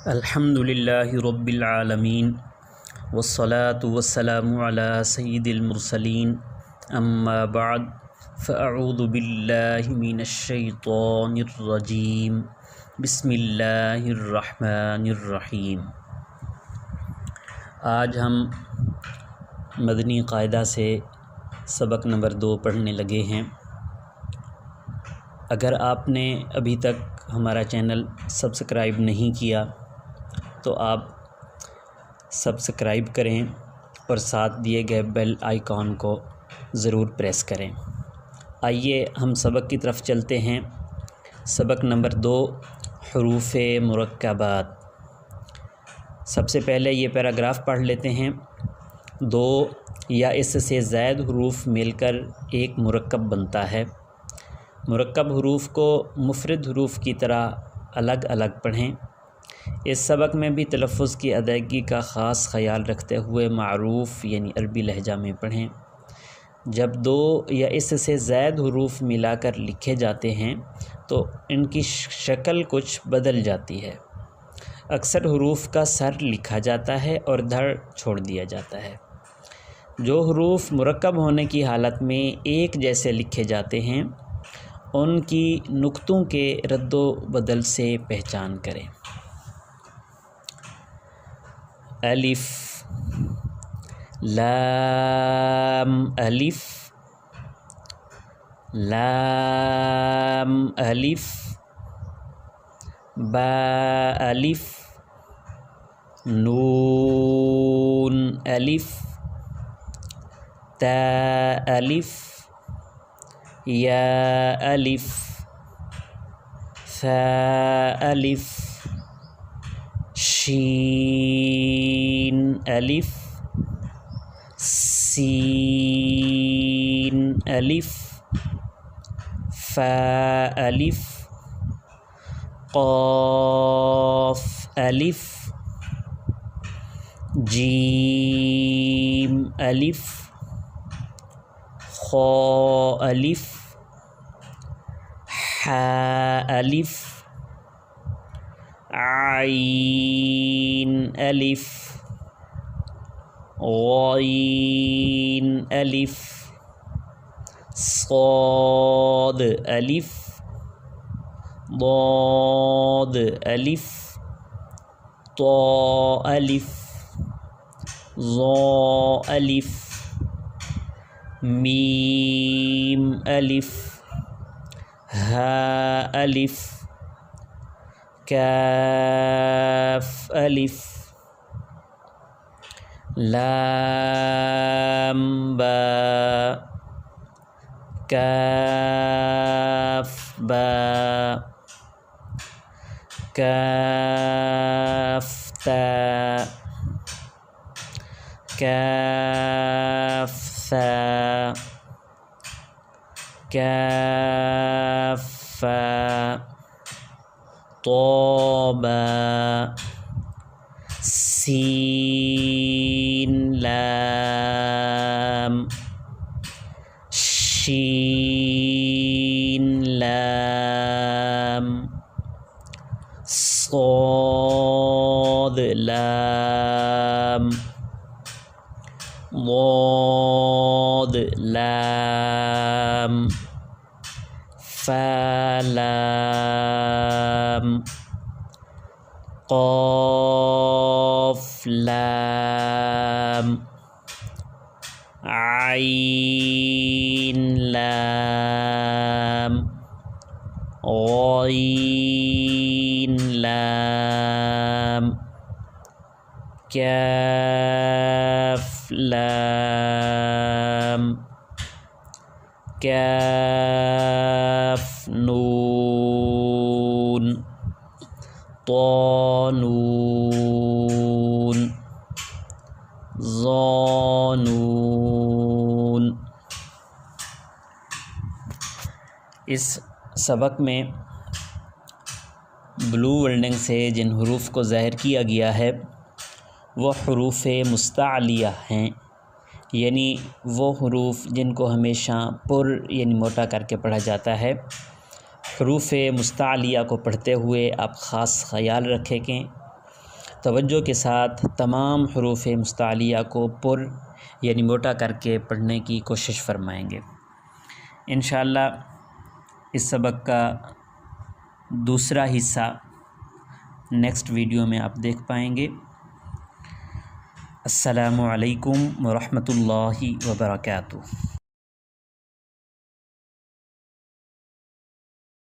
الحمد للہ رب العالمین والصلاة والسلام علی سید المرسلین اما بعد فاعوذ باللہ من الشیطان الرجیم بسم اللہ الرحمن الرحیم۔ آج ہم مدنی قاعدہ سے سبق نمبر 2 پڑھنے لگے ہیں۔ اگر آپ نے ابھی تک ہمارا چینل سبسکرائب نہیں کیا تو آپ سبسکرائب کریں اور ساتھ دیے گئے بیل آئیکن کو ضرور پریس کریں۔ آئیے ہم سبق کی طرف چلتے ہیں۔ سبق نمبر 2، حروف مرکبات۔ سب سے پہلے یہ پیراگراف پڑھ لیتے ہیں۔ 2 یا اس سے زائد حروف مل کر ایک مرکب بنتا ہے۔ مرکب حروف کو مفرد حروف کی طرح الگ الگ پڑھیں۔ اس سبق میں بھی تلفظ کی ادائیگی کا خاص خیال رکھتے ہوئے معروف یعنی عربی لہجہ میں پڑھیں۔ جب 2 یا اس سے زائد حروف ملا کر لکھے جاتے ہیں تو ان کی شکل کچھ بدل جاتی ہے۔ اکثر حروف کا سر لکھا جاتا ہے اور دھڑ چھوڑ دیا جاتا ہے۔ جو حروف مرکب ہونے کی حالت میں ایک جیسے لکھے جاتے ہیں ان کی نقطوں کے رد و بدل سے پہچان کریں۔ الف، لام، الف، لام، الف، با، الف، نون، الف، تا، الف، یا، الف، ثا، الف، شین، الف، سین، الف، فا، الف، قاف، الف، جیم، الف، خا، الف، حا، الف، عین، الف، غین، الف، صاد، الف، ضاد، الف، طا، الف، ظا، الف، میم، الف، ہا، الف، کاف، الف، لام، با، کاف، با، کاف، تا، کاف، ثا، کاف، فا، طا، با، سین، لام، شین، لام، صاد، لام، ضاد، لام، فا، لام، قاف، لام، عین، لام، غین، لام، کاف، لام، کاف، نون، طا، نون، ظا، نون۔ اس سبق میں بلو ورڈنگ سے جن حروف کو ظاہر کیا گیا ہے وہ حروف مستعلیہ ہیں، یعنی وہ حروف جن کو ہمیشہ پر یعنی موٹا کر کے پڑھا جاتا ہے۔ حروف مستعلیہ کو پڑھتے ہوئے آپ خاص خیال رکھیں کہ توجہ کے ساتھ تمام حروف مستعلیہ کو پر یعنی موٹا کر کے پڑھنے کی کوشش فرمائیں گے۔ انشاءاللہ اس سبق کا دوسرا حصہ نیکسٹ ویڈیو میں آپ دیکھ پائیں گے۔ السلام علیکم ورحمۃ اللہ وبرکاتہ۔